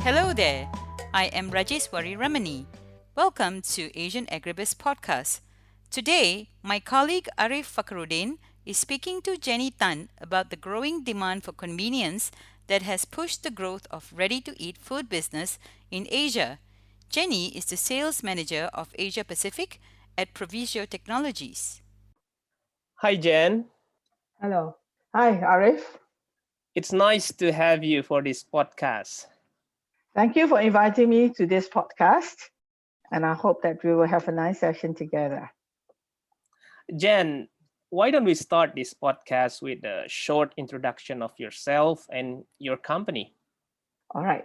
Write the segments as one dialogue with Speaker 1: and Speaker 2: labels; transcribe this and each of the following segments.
Speaker 1: Hello there, I am Rajeswari Ramani. Welcome to Asian Agribus Podcast. Today, my colleague Arif Fakhruddin is speaking to Jenny Tan about the growing demand for convenience that has pushed the growth of ready-to-eat food business in Asia. Jenny is the sales manager of Asia Pacific at Provisur Technologies.
Speaker 2: Hi, Jen.
Speaker 3: Hello. Hi, Arif.
Speaker 2: It's nice to have you for this podcast.
Speaker 3: Thank you for inviting me to this podcast. And I hope that we will have a nice session together.
Speaker 2: Jen, why don't we start this podcast with a short introduction of yourself and your company?
Speaker 3: All right.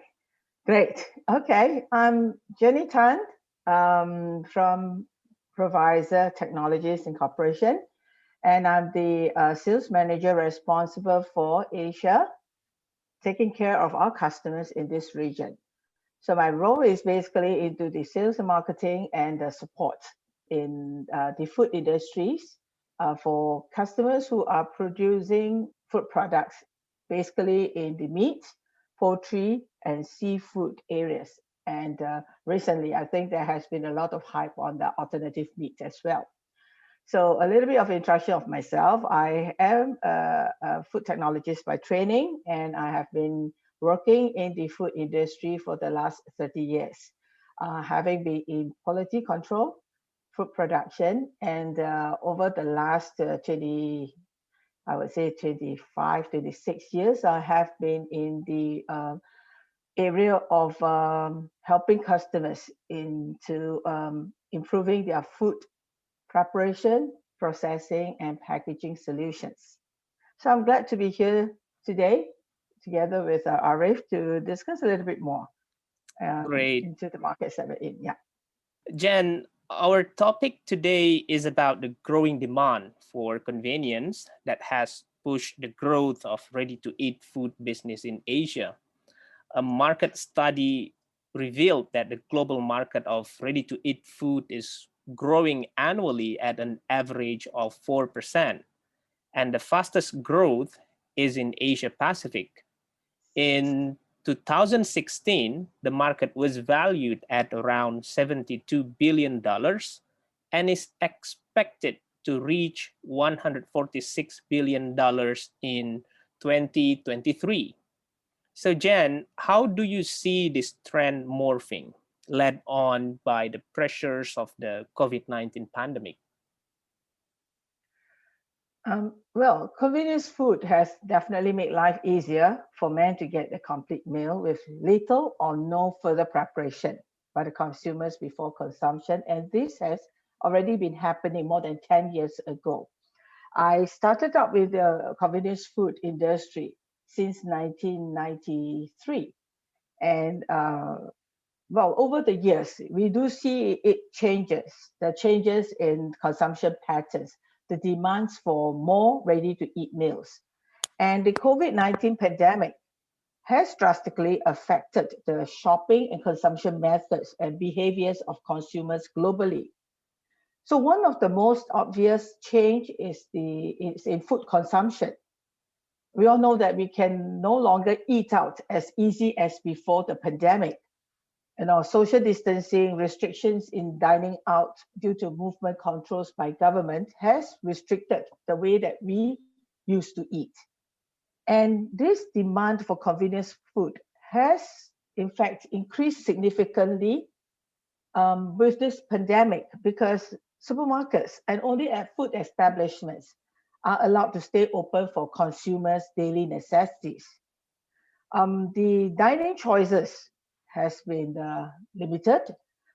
Speaker 3: Great. Okay. I'm Jenny Tan from Provisur Technologies Incorporation. And I'm the sales manager responsible for Asia, taking care of our customers in this region. So my role is basically into the sales and marketing and the support in the food industries for customers who are producing food products, basically in the meat, poultry, and seafood areas. And recently, I think there has been a lot of hype on the alternative meat as well. So a little bit of introduction of myself. I am a food technologist by training, and I have been working in the food industry for the last 30 years, having been in quality control, food production, and over the last 20, I would say 25, 26 years, I have been in the area of helping customers into improving their food preparation, processing, and packaging solutions. So I'm glad to be here today together with Arif to discuss a little bit more
Speaker 2: Great.
Speaker 3: into the markets that we're in. Yeah.
Speaker 2: Jen, our topic today is about the growing demand for convenience that has pushed the growth of ready-to-eat food business in Asia. A market study revealed that the global market of ready-to-eat food is growing annually at an average of 4%, and the fastest growth is in Asia Pacific. In 2016, the market was valued at around $72 billion and is expected to reach $146 billion in 2023. So, Jen, how do you see this trend morphing, led on by the pressures of the COVID-19 pandemic?
Speaker 3: Well, convenience food has definitely made life easier for men to get a complete meal with little or no further preparation by the consumers before consumption. And this has already been happening more than 10 years ago. I started up with the convenience food industry since 1993. And well, over the years, we do see the changes in consumption patterns, the demands for more ready-to-eat meals. And the COVID-19 pandemic has drastically affected the shopping and consumption methods and behaviors of consumers globally. So one of the most obvious change is in food consumption. We all know that we can no longer eat out as easy as before the pandemic. And our social distancing restrictions in dining out due to movement controls by government has restricted the way that we used to eat. And this demand for convenience food has, in fact, increased significantly with this pandemic because supermarkets and only at food establishments are allowed to stay open for consumers' daily necessities. The dining choices has been limited.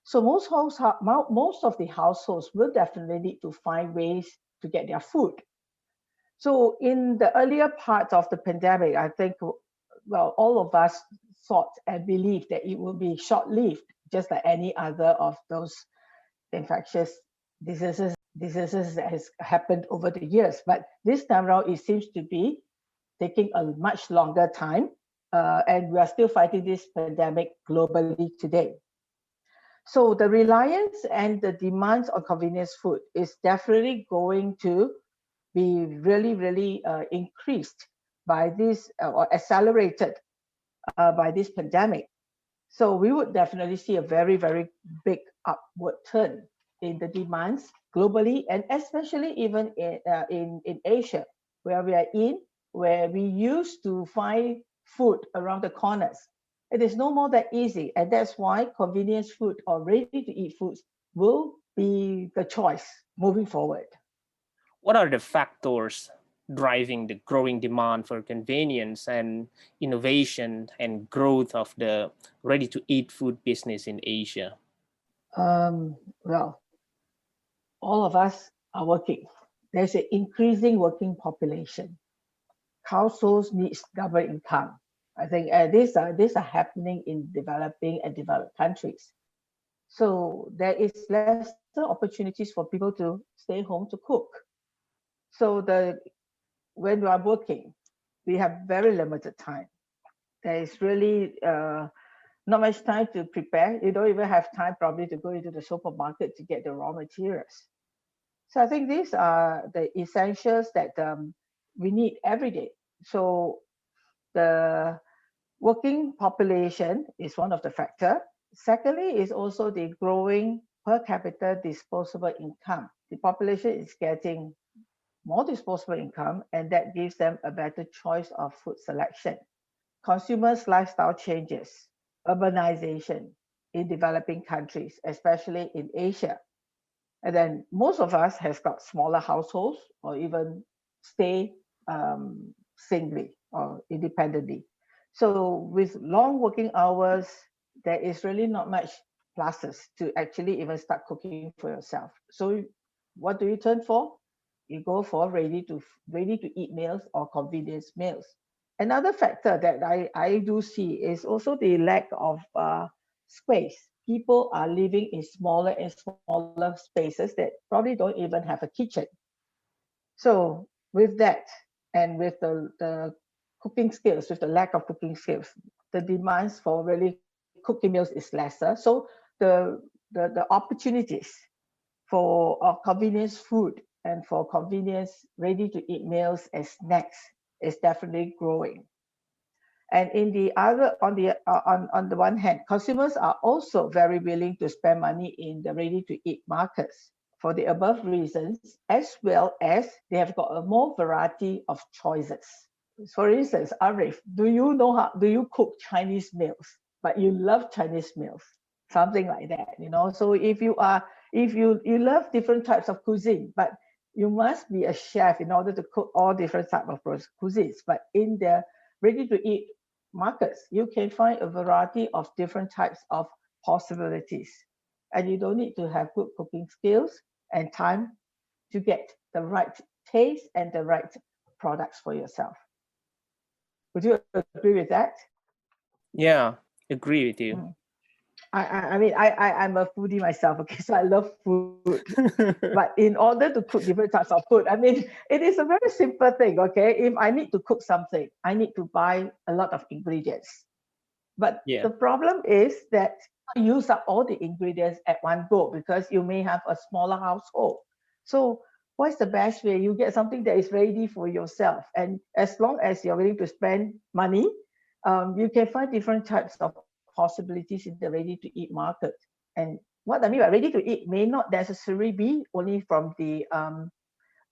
Speaker 3: So most of the households will definitely need to find ways to get their food. So in the earlier part of the pandemic, I think, well, all of us thought and believed that it would be short-lived, just like any other of those infectious diseases that has happened over the years. But this time around, it seems to be taking a much longer time. And we are still fighting this pandemic globally today. So the reliance and the demands on convenience food is definitely going to be really increased by this or accelerated by this pandemic. So we would definitely see a very, very big upward turn in the demands globally, and especially even in Asia, where we are in, where we used to find food around the corners. It is no more that easy, and that's why convenience food or ready-to-eat foods will be the choice moving forward.
Speaker 2: What are the factors driving the growing demand for convenience and innovation and growth of the ready to eat food business in Asia?
Speaker 3: Well, all of us are working. There's an increasing working population. Households needs double income. I think these are happening in developing and developed countries. So there is lesser opportunities for people to stay home to cook. So when we are working, we have very limited time. There is really not much time to prepare. You don't even have time probably to go into the supermarket to get the raw materials. So I think these are the essentials that we need every day. So the working population is one of the factor. Secondly, is also the growing per capita disposable income. The population is getting more disposable income, and that gives them a better choice of food selection. Consumers' lifestyle changes, urbanization in developing countries, especially in Asia. And then most of us has got smaller households or even stay singly or independently. So with long working hours, there is really not much pluses to actually even start cooking for yourself. So what do you turn for? You go for ready to eat meals or convenience meals. Another factor that I do see is also the lack of space. People are living in smaller and smaller spaces that probably don't even have a kitchen. So with that, and with the cooking skills, with the lack of cooking skills, the demands for really cooking meals is lesser. So the opportunities for convenience food and for convenience ready to eat meals and snacks is definitely growing. And in the other, on the one hand, consumers are also very willing to spend money in the ready-to-eat markets for the above reasons, as well as they have got a more variety of choices. For instance, Arif, do you cook Chinese meals? But you love Chinese meals, something like that, you know. So if you love different types of cuisine, but you must be a chef in order to cook all different types of cuisines. But in the ready-to-eat markets, you can find a variety of different types of possibilities. And you don't need to have good cooking skills and time to get the right taste and the right products for yourself. Would you agree with that?
Speaker 2: Yeah, agree with you.
Speaker 3: Mm. I'm a foodie myself, okay, so I love food. But in order to cook different types of food, I mean, it is a very simple thing, okay? If I need to cook something, I need to buy a lot of ingredients. But
Speaker 2: Yeah.
Speaker 3: the problem is that you use up all the ingredients at one go because you may have a smaller household. So what's the best way? You get something that is ready for yourself. And as long as you're willing to spend money, you can find different types of possibilities in the ready-to-eat market. And what I mean by ready-to-eat may not necessarily be only from the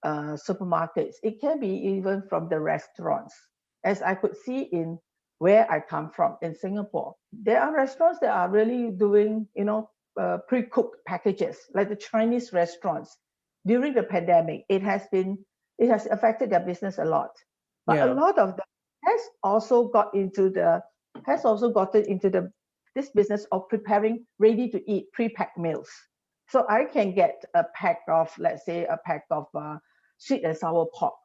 Speaker 3: supermarkets. It can be even from the restaurants. As I could see in where I come from in Singapore, there are restaurants that are really doing, pre-cooked packages, like the Chinese restaurants. During the pandemic, it has affected their business a lot. But a
Speaker 2: Yeah.
Speaker 3: lot of them has also got into the has also gotten into this business of preparing ready-to-eat pre-packed meals. So I can get a pack of, let's say, a pack of sweet and sour pork,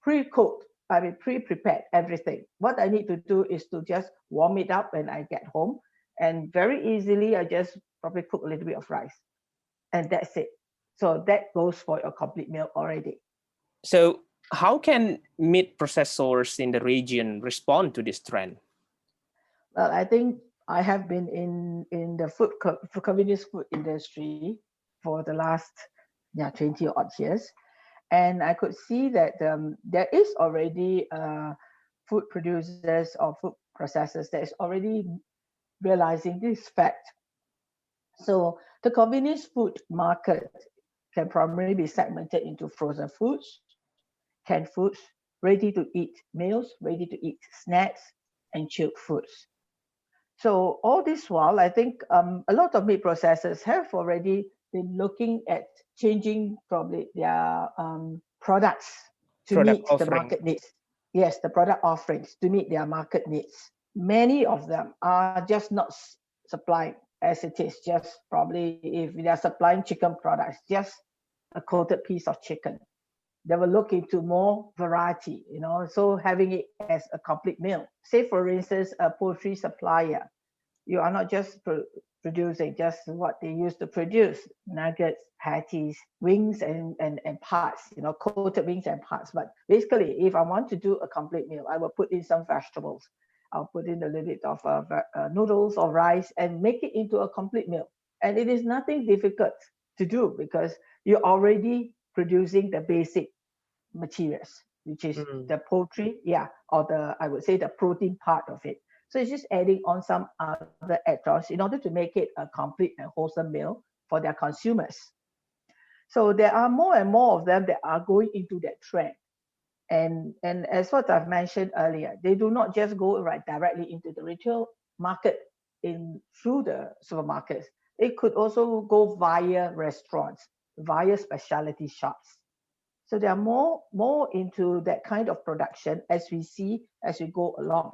Speaker 3: pre-cooked, I mean pre-prepared everything. What I need to do is to just warm it up when I get home, and very easily I just probably cook a little bit of rice, and that's it. So that goes for a complete meal already.
Speaker 2: So, how can meat processors in the region respond to this trend?
Speaker 3: Well, I think I have been in the for convenience food industry for the last 20 odd years, and I could see that there is already food producers or food processors that is already realizing this fact. So the convenience food market can primarily be segmented into frozen foods, canned foods, ready to eat meals, ready to eat snacks, and chilled foods. So all this while, I think a lot of meat processors have already been looking at changing probably their products to
Speaker 2: Product
Speaker 3: meet the
Speaker 2: offering.
Speaker 3: market needs. Yes, the product offerings to meet their market needs. Many of them are just not supplying as it is, just probably if they are supplying chicken products, just a coated piece of chicken. They will look into more variety, so having it as a complete meal. Say, for instance, a poultry supplier, you are not just producing just what they used to produce, nuggets, patties, wings, and parts, coated wings and parts. But basically, if I want to do a complete meal, I will put in some vegetables. I'll put in a little bit of noodles or rice and make it into a complete meal. And it is nothing difficult to do because you're already producing the basic materials, which is
Speaker 2: Mm.
Speaker 3: the poultry, yeah, or I would say the protein part of it. So it's just adding on some other add-ons in order to make it a complete and wholesome meal for their consumers. So there are more and more of them that are going into that trend. And as what I've mentioned earlier, they do not just go right directly into the retail market in through the supermarkets. It could also go via restaurants, via specialty shops. So they are more into that kind of production as we see as we go along.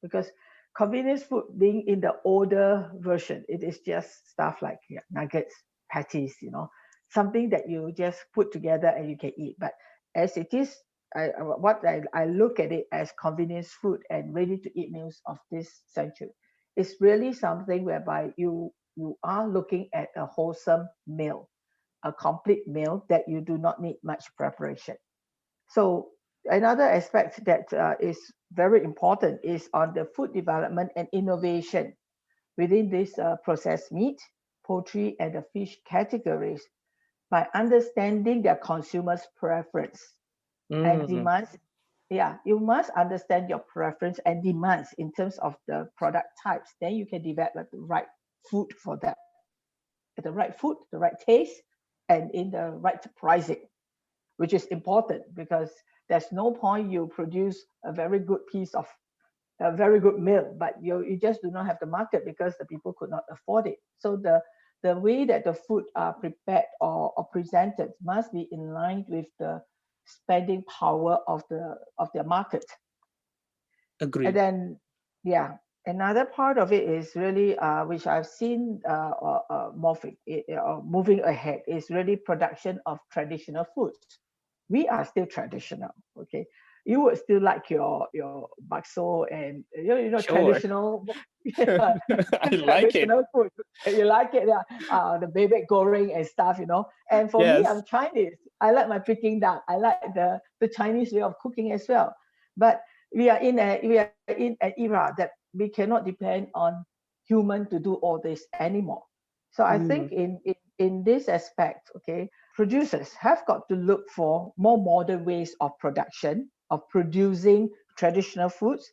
Speaker 3: Because convenience food being in the older version, it is just stuff like nuggets, patties, something that you just put together and you can eat. But as it is, I look at it as convenience food and ready to eat meals of this century. It's really something whereby you are looking at a wholesome meal, a complete meal that you do not need much preparation. So another aspect that is very important is on the food development and innovation within this processed meat, poultry, and the fish categories by understanding their consumers' preference and
Speaker 2: Mm.
Speaker 3: demands. Yeah, you must understand your preference and demands in terms of the product types. Then you can develop the right food for them, the right food, the right taste, and in the right pricing, which is important because there's no point you produce a very good piece of a very good meal, but you just do not have the market because the people could not afford it. So the way that the food are prepared or presented must be in line with the spending power of their market. And
Speaker 2: Agree.
Speaker 3: then, yeah, another part of it is really, which I've seen moving ahead, is really production of traditional foods. We are still traditional, okay? You would still like your bakso and
Speaker 2: Sure.
Speaker 3: traditional, yeah,
Speaker 2: I like it.
Speaker 3: traditional food. You like it, yeah, the bebek goreng and stuff, And for me,
Speaker 2: Yes.
Speaker 3: I'm Chinese. I like my Peking duck. I like the Chinese way of cooking as well. But we are in an era that we cannot depend on human to do all this anymore. So I think
Speaker 2: Mm.
Speaker 3: in this aspect, okay, producers have got to look for more modern ways of production, of producing traditional foods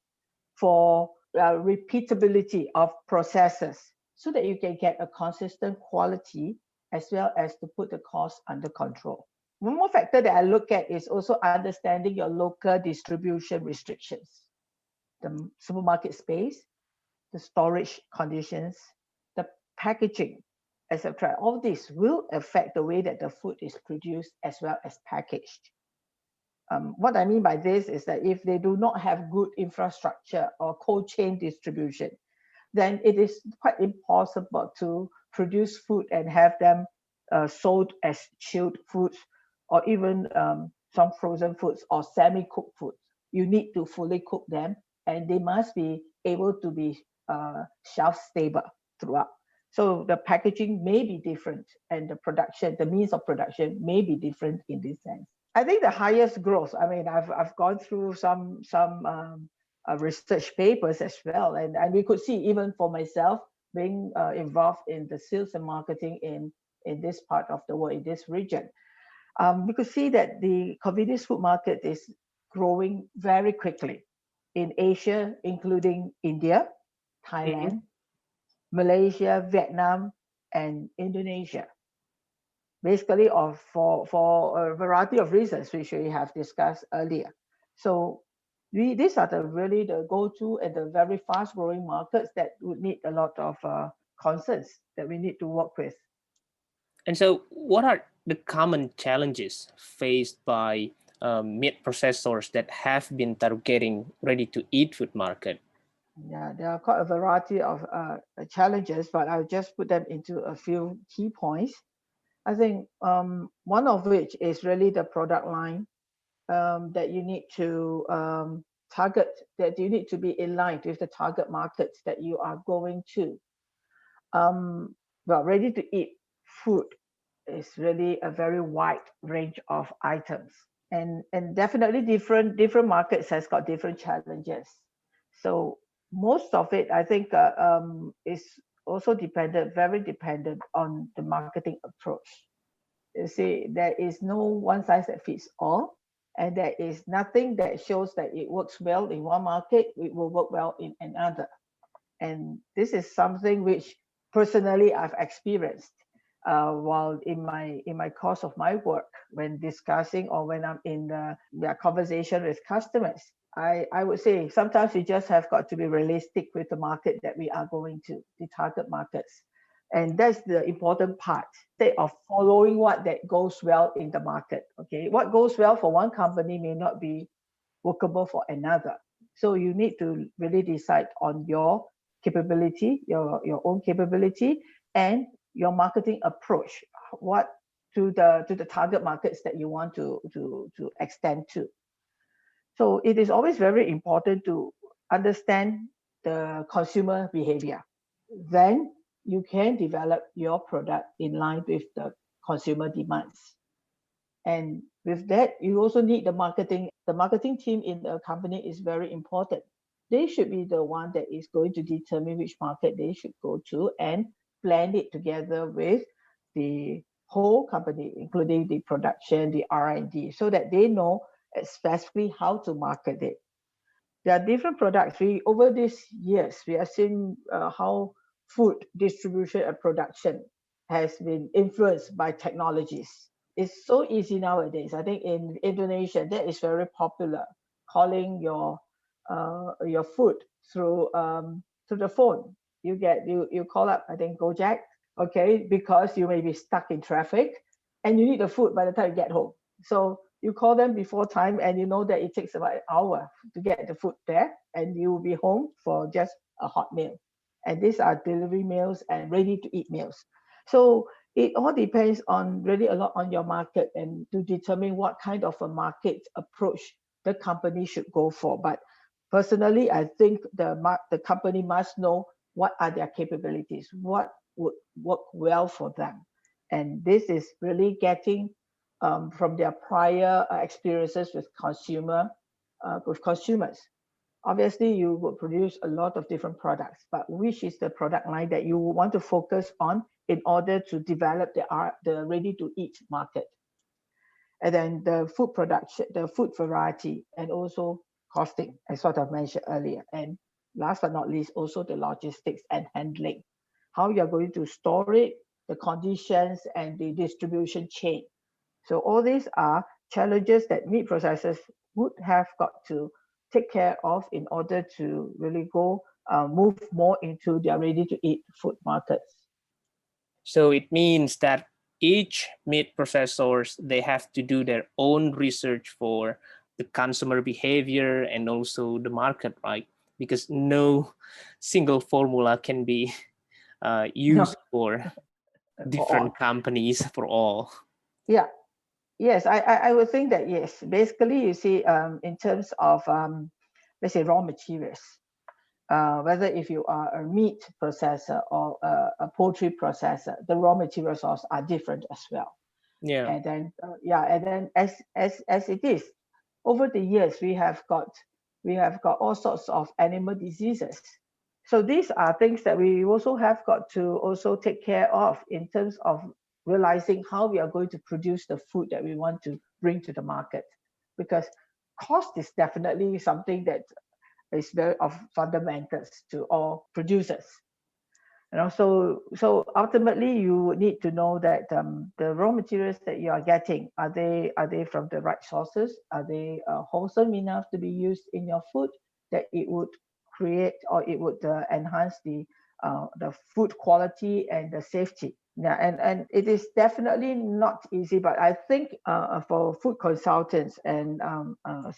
Speaker 3: for repeatability of processes so that you can get a consistent quality as well as to put the cost under control. One more factor that I look at is also understanding your local distribution restrictions, the supermarket space, the storage conditions, the packaging, etc. All this will affect the way that the food is produced as well as packaged. What I mean by this is that if they do not have good infrastructure or cold chain distribution, then it is quite impossible to produce food and have them sold as chilled foods or even some frozen foods or semi-cooked foods. You need to fully cook them and they must be able to be shelf stable throughout. So the packaging may be different and the means of production may be different in this sense. I think the highest growth. I mean, I've gone through some research papers as well, and we could see even for myself being involved in the sales and marketing in this part of the world, in this region. We could see that the convenience food market is growing very quickly in Asia, including India,
Speaker 2: Mhm.
Speaker 3: Thailand, Malaysia, Vietnam, and Indonesia. Basically, for a variety of reasons, which we have discussed earlier. So these are really the go-to and the very fast-growing markets that would need a lot of concerns that we need to work with.
Speaker 2: And so, what are the common challenges faced by meat processors that have been targeting ready-to-eat food market?
Speaker 3: Yeah, there are quite a variety of challenges, but I'll just put them into a few key points. I think one of which is really the product line that you need to target, that you need to be in line with the target markets that you are going to. Well, ready to eat food is really a very wide range of items, and definitely different markets has got different challenges. So most of it, I think, is also very dependent on the marketing approach. You see, there is no one size that fits all, and there is nothing that shows that it works well in one market, it will work well in another. And this is something which personally I've experienced while in my course of my work, when discussing or when I'm in the conversation with customers. I would say sometimes we just have got to be realistic with the market that we are going to, the target markets. And that's the important part. Instead of following what that goes well in the market. Okay, what goes well for one company may not be workable for another. So you need to really decide on your capability, your own capability, and your marketing approach. What to the target markets that you want to extend to. So it is always very important to understand the consumer behavior. Then you can develop your product in line with the consumer demands. And with that, you also need the marketing. The marketing team in the company is very important. They should be the one that is going to determine which market they should go to and plan it together with the whole company, including the production, the R&D, so that they know specifically how to market it. There are different products. Over these years, we have seen how food distribution and production has been influenced by technologies. It's so easy nowadays. I think in Indonesia, that is very popular. Calling your food through the phone. You call up, I think, Gojek, okay, because you may be stuck in traffic and you need the food by the time you get home. So you call them before time, and you know that it takes about an hour to get the food there, and you will be home for just a hot meal. And these are delivery meals and ready to eat meals. So it all depends on really a lot on your market, and to determine what kind of a market approach the company should go for. But personally, I think the company must know what are their capabilities, what would work well for them. And this is really getting from their prior experiences with consumers. Obviously, you will produce a lot of different products, but which is the product line that you want to focus on in order to develop the ready-to-eat market? And then the food production, the food variety, and also costing, as what I've mentioned earlier. And last but not least, also the logistics and handling, how you're going to store it, the conditions, and the distribution chain. So all these are challenges that meat processors would have got to take care of in order to really move more into their ready-to-eat food markets.
Speaker 2: So it means that each meat processors, they have to do their own research for the consumer behavior and also the market, right? Because no single formula can be
Speaker 3: No,
Speaker 2: used for
Speaker 3: for all.
Speaker 2: different companies for all.
Speaker 3: Yeah. Yes, I would think that yes. Basically, you see, in terms of let's say raw materials, whether if you are a meat processor or a poultry processor, the raw material sources are different as well.
Speaker 2: Yeah.
Speaker 3: And then and then as it is, over the years we have got all sorts of animal diseases. So these are things that we also have got to also take care of in terms of realizing how we are going to produce the food that we want to bring to the market, because cost is definitely something that is very of fundamentals to all producers. And also, so ultimately, you would need to know that the raw materials that you are getting, are they from the right sources? Are they wholesome enough to be used in your food, that it would create, or it would enhance the food quality and the safety? Yeah, and it is definitely not easy, but I think for food consultants and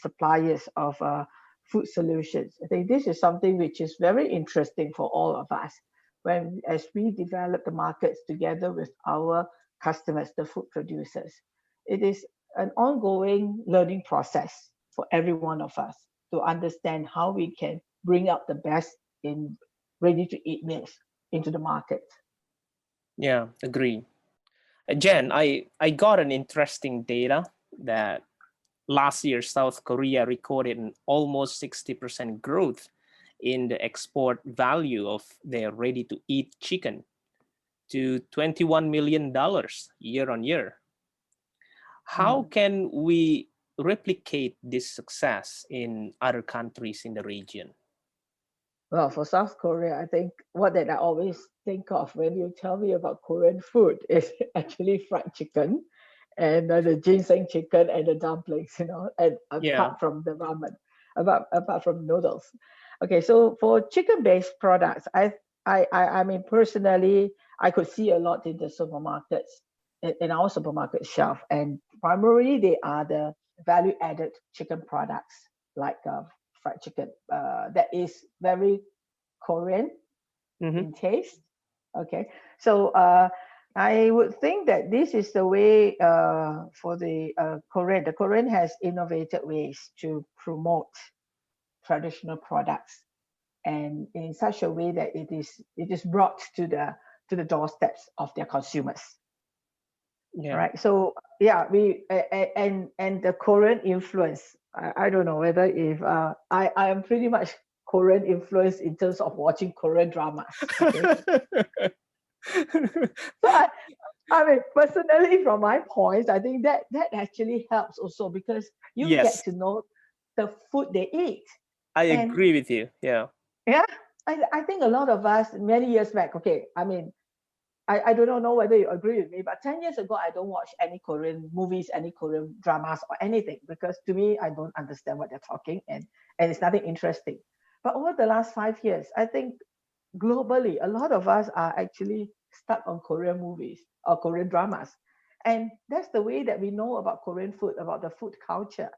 Speaker 3: suppliers of food solutions, I think this is something which is very interesting for all of us, when as we develop the markets together with our customers, the food producers. It is an ongoing learning process for every one of us to understand how we can bring out the best in ready to eat meals into the market.
Speaker 2: Yeah, agree. Jen, I got an interesting data that last year South Korea recorded an almost 60% growth in the export value of their ready-to-eat chicken to $21 million year on year. How can we replicate this success in other countries in the region?
Speaker 3: Well, for South Korea, I think what that I always think of when you tell me about Korean food is actually fried chicken and the ginseng chicken and the dumplings, and
Speaker 2: Yeah.
Speaker 3: apart from the ramen, apart from noodles. Okay, so for chicken-based products, I mean personally, I could see a lot in the supermarkets, in our supermarket shelf, and primarily they are the value-added chicken products like fried chicken that is very Korean
Speaker 2: Mm-hmm.
Speaker 3: in taste. Okay, so I would think that this is the way for the Korean. The Korean has innovated ways to promote traditional products, and in such a way that it is brought to the doorsteps of their consumers.
Speaker 2: Yeah.
Speaker 3: Right. So yeah, and the Korean influence. I don't know whether if I am pretty much Korean influence in terms of watching Korean dramas. Okay. So I mean personally from my point, I think that actually helps also because you get
Speaker 2: Yes,
Speaker 3: to know the food they eat.
Speaker 2: I
Speaker 3: And
Speaker 2: agree with you. Yeah.
Speaker 3: yeah, I think a lot of us many years back, okay, I mean I do not know whether you agree with me, but 10 years ago, I don't watch any Korean movies, any Korean dramas or anything because to me, I don't understand what they're talking and it's nothing interesting. But over the last 5 years, I think globally, a lot of us are actually stuck on Korean movies or Korean dramas. And that's the way that we know about Korean food, about the food culture.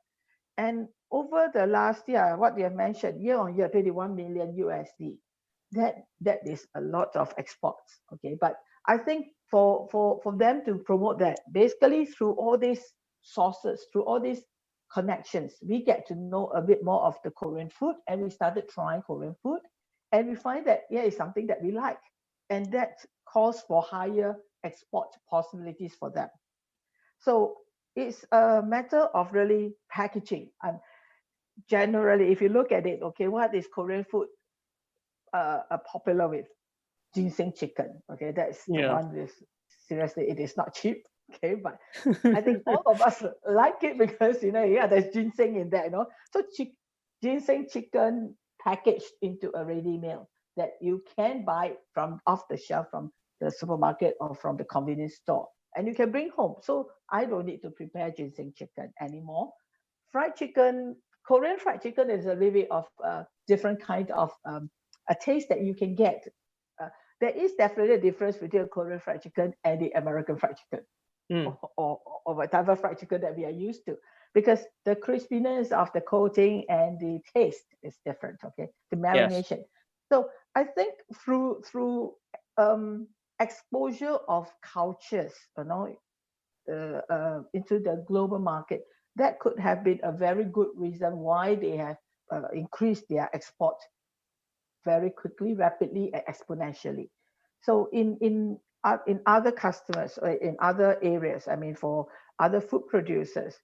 Speaker 3: And over the last year, what you have mentioned, year on year, 21 million USD. That is a lot of exports. Okay. But I think for them to promote that, basically through all these sources, through all these connections, we get to know a bit more of the Korean food and we started trying Korean food. And we find that yeah, it's something that we like. And that calls for higher export possibilities for them. So it's a matter of really packaging. And generally, if you look at it, okay, what is Korean food popular with? Ginseng chicken. Okay, that's the
Speaker 2: Yeah.
Speaker 3: one with seriously, it is not cheap. Okay, but I think all of us like it because yeah, there's ginseng in there. So ginseng chicken packaged into a ready meal that you can buy from off the shelf from the supermarket or from the convenience store, and you can bring home. So I don't need to prepare ginseng chicken anymore. Fried chicken, Korean fried chicken is a little bit of a different kind of a taste that you can get. Uh, there is definitely a difference between Korean fried chicken and the American fried chicken
Speaker 2: Mm.
Speaker 3: or whatever fried chicken that we are used to, because the crispiness of the coating and the taste is different. Okay, the
Speaker 2: Yes.
Speaker 3: marination. So I think through exposure of cultures, into the global market, that could have been a very good reason why they have increased their export very quickly, rapidly, and exponentially. So in other customers or in other areas, I mean, for other food producers,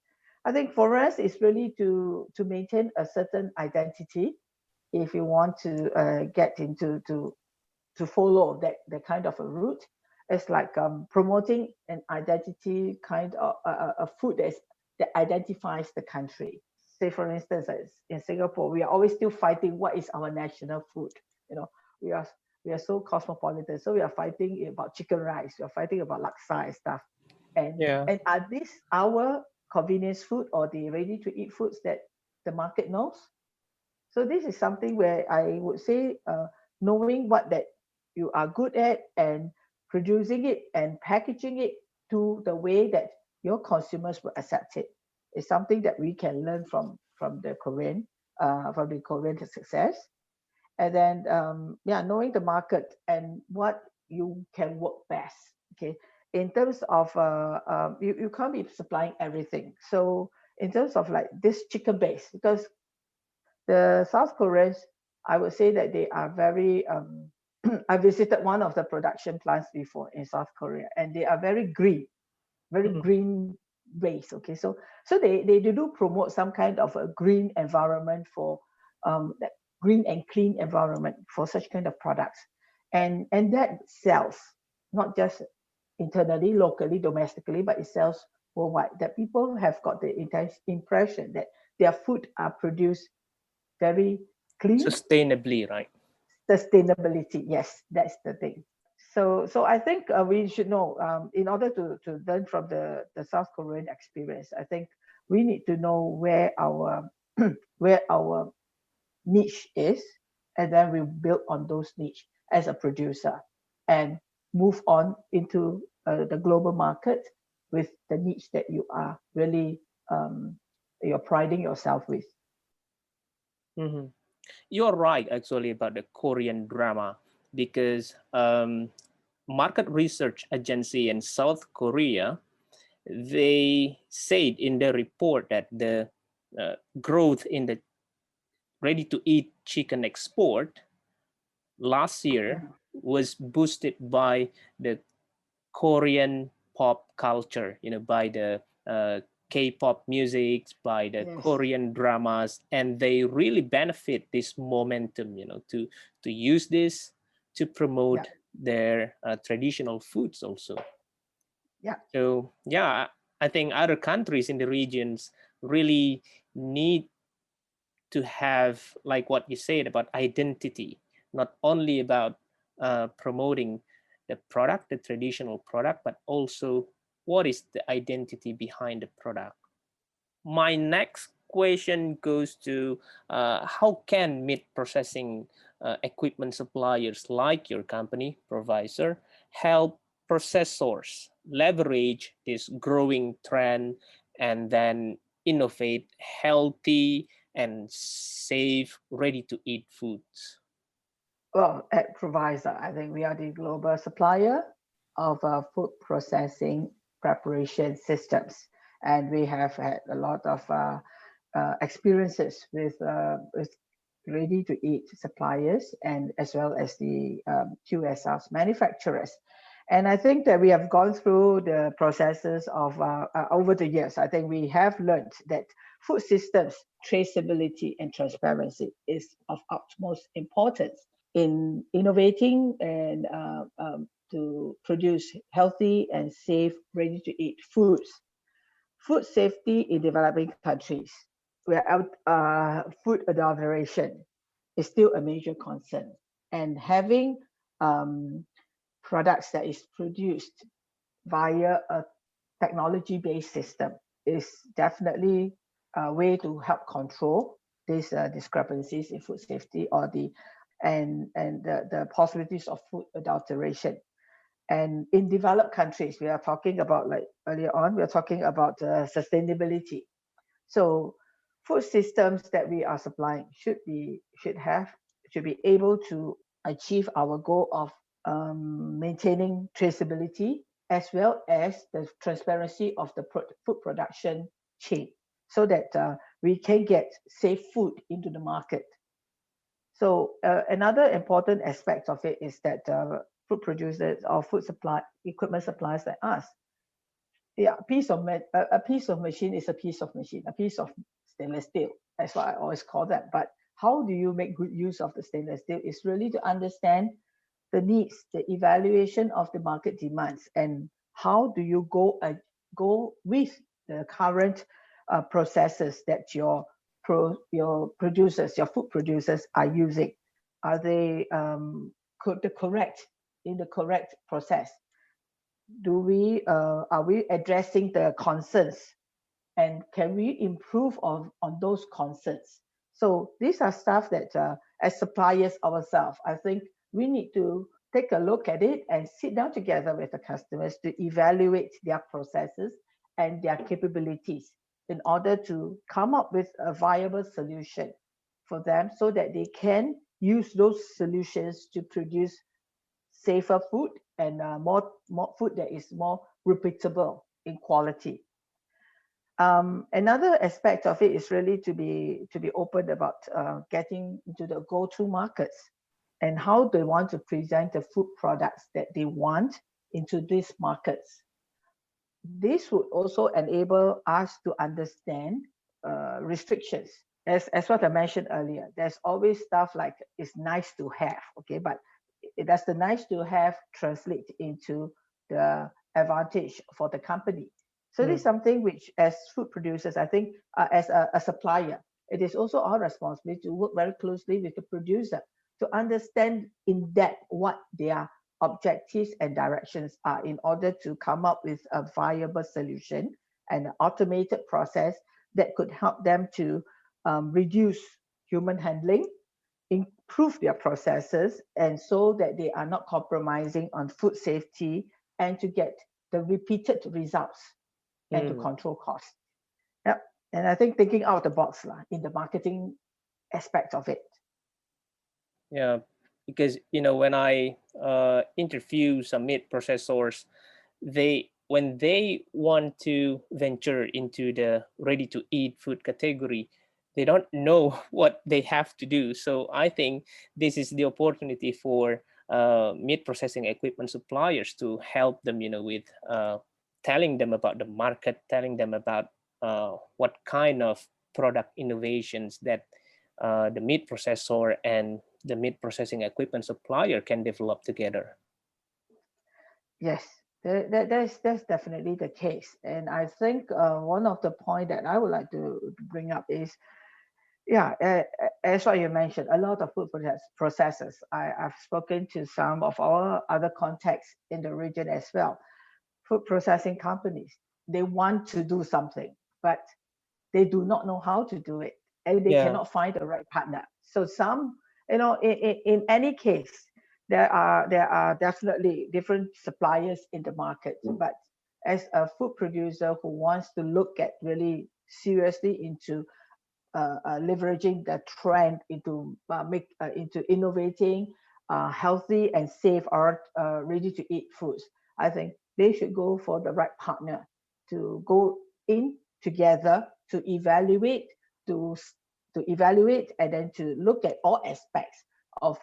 Speaker 3: I think for us it's really to maintain a certain identity. If you want to get into to follow that kind of a route, it's like promoting an identity kind of a food that identifies the country. Say for instance, as in Singapore, we are always still fighting what is our national food. You know, we are we are so cosmopolitan. So we are fighting about chicken rice, we are fighting about laksa and stuff. And
Speaker 2: Yeah.
Speaker 3: are these our convenience food or the ready to eat foods that the market knows? So this is something where I would say, knowing what that you are good at and producing it and packaging it to the way that your consumers will accept it is something that we can learn from the Korean success. And then yeah, knowing the market and what you can work best. Okay, in terms of you can't be supplying everything. So in terms of like this chicken base, because the South Koreans, I would say that they are very. I visited one of the production plants before in South Korea, and they are very
Speaker 2: Mhm.
Speaker 3: green based. Okay, so they do promote some kind of a green environment for that green and clean environment for such kind of products, and that sells not just internally, locally, domestically, but it sells worldwide. That people have got the impression that their food are produced very clean.
Speaker 2: Sustainably, right?
Speaker 3: Sustainability, yes, that's the thing. So I think we should know, in order to learn from the South Korean experience, I think we need to know where our where our niche is, and then we build on those niche as a producer and move on into the global market with the niche that you are really you're priding yourself with.
Speaker 2: Mhm. You're right, actually, about the Korean drama, because market research agency in South Korea, they said in their report that the growth in the ready-to-eat chicken export last year was boosted by the Korean pop culture, by the K-pop music, by the
Speaker 3: Yes.
Speaker 2: Korean dramas, and they really benefit this momentum, to use this to
Speaker 3: Yeah.
Speaker 2: promote their traditional foods also.
Speaker 3: Yeah.
Speaker 2: So yeah, I think other countries in the regions really need to have, like what you said, about identity, not only about promoting the product, the traditional product, but also what is the identity behind the product. My next question goes to how can meat processing equipment suppliers like your company, Provisur, help processors leverage this growing trend and then innovate healthy and safe, ready to eat foods?
Speaker 3: Well, at Provisor, I think we are the global supplier of food processing preparation systems, and we have had a lot of experiences with ready to eat suppliers and as well as the QSRs manufacturers. And I think that we have gone through the processes of over the years. I think we have learned that food systems traceability and transparency is of utmost importance in innovating and to produce healthy and safe, ready to eat foods. Food safety in developing countries, where food adulteration is still a major concern. And having um, products that is produced via a technology-based system is definitely a way to help control these discrepancies in food safety or the possibilities of food adulteration. And in developed countries, we are talking about, like earlier on, we are talking about sustainability. So food systems that we are supplying should be able to achieve our goal of maintaining traceability as well as the transparency of the food production chain, so that we can get safe food into the market. So another important aspect of it is that food producers or food supply equipment suppliers like us, yeah, a piece of machine is a piece of machine, a piece of stainless steel. That's what I always call that. But how do you make good use of the stainless steel is really to understand the needs, the evaluation of the market demands, and how do you go with the current processes that your producers, your food producers are using. Are they the correct process? Are we addressing the concerns, and can we improve on those concerns? So these are stuff that as suppliers ourselves, I think we need to take a look at it and sit down together with the customers to evaluate their processes and their capabilities in order to come up with a viable solution for them so that they can use those solutions to produce safer food and more food that is more repeatable in quality. Another aspect of it is really to be open about getting into the go-to markets and how they want to present the food products that they want into these markets. This would also enable us to understand restrictions. As what I mentioned earlier, there's always stuff like it's nice to have, okay, but does the nice to have translate into the advantage for the company? So this is something which, as food producers, I think, as a supplier, it is also our responsibility to work very closely with the producer to understand in depth what their objectives and directions are in order to come up with a viable solution and an automated process that could help them to reduce human handling, improve their processes, and so that they are not compromising on food safety, and to get the repeated results and to control costs. Yep. And I think thinking out of the box in the marketing aspect of it.
Speaker 2: Yeah, because when I interview some meat processors, when they want to venture into the ready-to-eat food category, they don't know what they have to do. So I think this is the opportunity for meat processing equipment suppliers to help them, with telling them about the market, telling them about what kind of product innovations that the meat processor and the meat processing equipment supplier can develop together.
Speaker 3: Yes, that's definitely the case. And I think one of the point that I would like to bring up is, yeah, as what you mentioned, a lot of food processors. I've spoken to some of our other contacts in the region as well. Food processing companies, they want to do something, but they do not know how to do it, and they cannot find the right partner. So some, in any case, there are definitely different suppliers in the market. But as a food producer who wants to look at really seriously into leveraging the trend into innovating healthy and safe or ready-to-eat foods, I think they should go for the right partner to go in together to evaluate to evaluate and then to look at all aspects of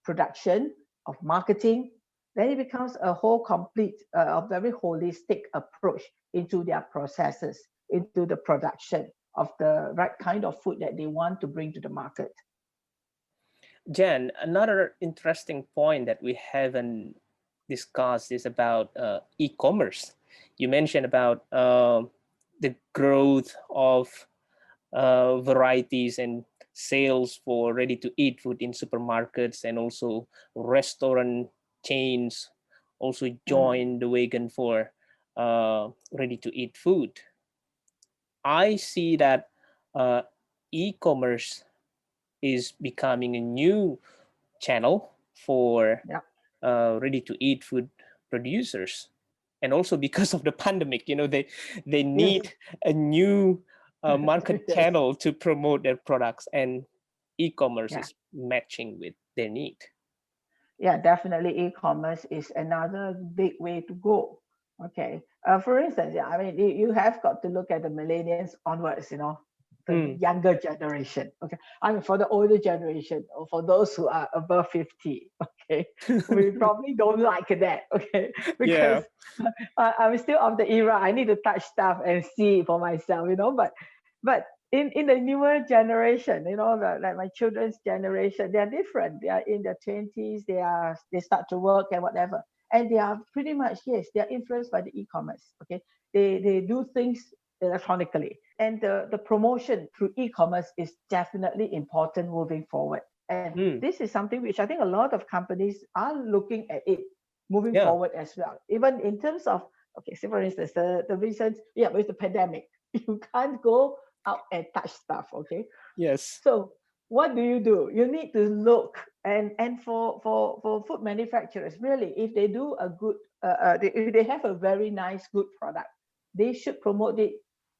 Speaker 3: production, of marketing. Then it becomes a whole complete, a very holistic approach into their processes, into the production of the right kind of food that they want to bring to the market.
Speaker 2: Jen, another interesting point that we haven't discussed is about e-commerce. You mentioned about the growth of varieties and sales for ready-to-eat food in supermarkets, and also restaurant chains also join the wagon for ready-to-eat food. I see that e-commerce is becoming a new channel for ready-to-eat food producers, and also because of the pandemic, they need a new market channel to promote their products, and e-commerce is matching with their need.
Speaker 3: Yeah, definitely e-commerce is another big way to go. Okay. For instance, I mean, you have got to look at the millennials onwards, the younger generation. Okay. I mean, for the older generation, or for those who are above 50, okay, we probably don't like that, okay, because I'm still of the era, I need to touch stuff and see it for myself, but in the newer generation, like my children's generation, they are different. They are in their 20s, they start to work and whatever. And they are pretty much, yes, they are influenced by the e-commerce. Okay. They do things electronically. And the promotion through e-commerce is definitely important moving forward. And
Speaker 2: Mm.
Speaker 3: this is something which I think a lot of companies are looking at it moving
Speaker 2: Yeah.
Speaker 3: forward as well. Even in terms of, okay, say for instance, the recent, yeah, with the pandemic, you can't go out and touch stuff, okay?
Speaker 2: Yes.
Speaker 3: So what do? You need to look, and for food manufacturers, really, if they do a good, if they have a very nice, good product, they should promote it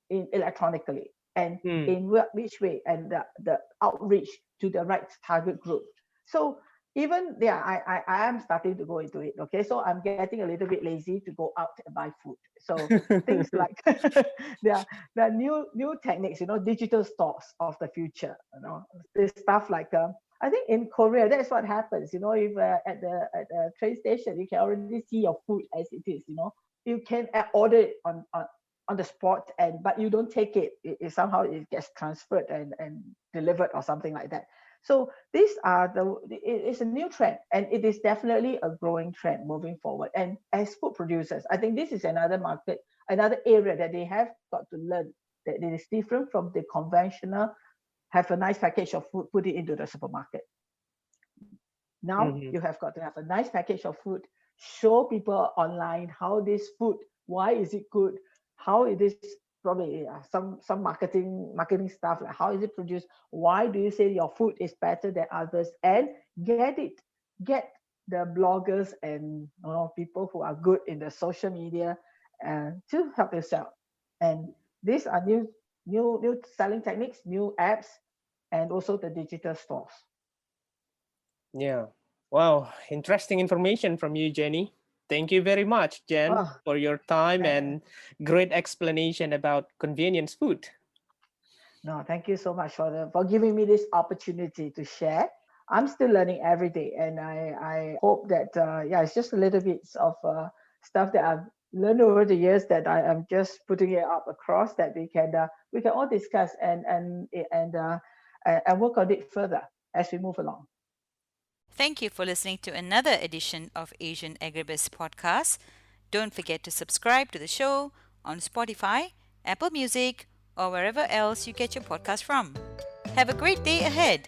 Speaker 3: in electronically, and
Speaker 2: Mm.
Speaker 3: in which way, and the outreach to the right target group. So even yeah, I am starting to go into it. Okay, so I'm getting a little bit lazy to go out and buy food. So things like there are new techniques, digital stores of the future. This stuff like I think in Korea that's what happens. If at the train station you can already see your food as it is. You can order it on the spot, but you don't take it. Somehow it gets transferred and delivered or something like that. So these are it's a new trend, and it is definitely a growing trend moving forward. And as food producers, I think this is another market, another area that they have got to learn, that it is different from the conventional, have a nice package of food, put it into the supermarket. Now
Speaker 2: Mhm.
Speaker 3: you have got to have a nice package of food, show people online how this food, why is it good, how it is, probably some marketing stuff, like how is it produced, why do you say your food is better than others, and get the bloggers and people who are good in the social media to help yourself. And these are new selling techniques, new apps, and also the digital stores.
Speaker 2: Yeah. Wow. Interesting information from you, Jenny. Thank you very much, Jen,
Speaker 3: Oh,
Speaker 2: for your time
Speaker 3: uh,
Speaker 2: and great explanation about convenience food.
Speaker 3: no, thank you so much for giving me this opportunity to share. I'm still learning every day, and I hope that yeah, it's just a little bit of stuff that I've learned over the years, that I am just putting it up across, that we can all discuss and work on it further as we move along.
Speaker 1: Thank you for listening to another edition of Asian Agribus Podcast. Don't forget to subscribe to the show on Spotify, Apple Music, or wherever else you get your podcast from. Have a great day ahead.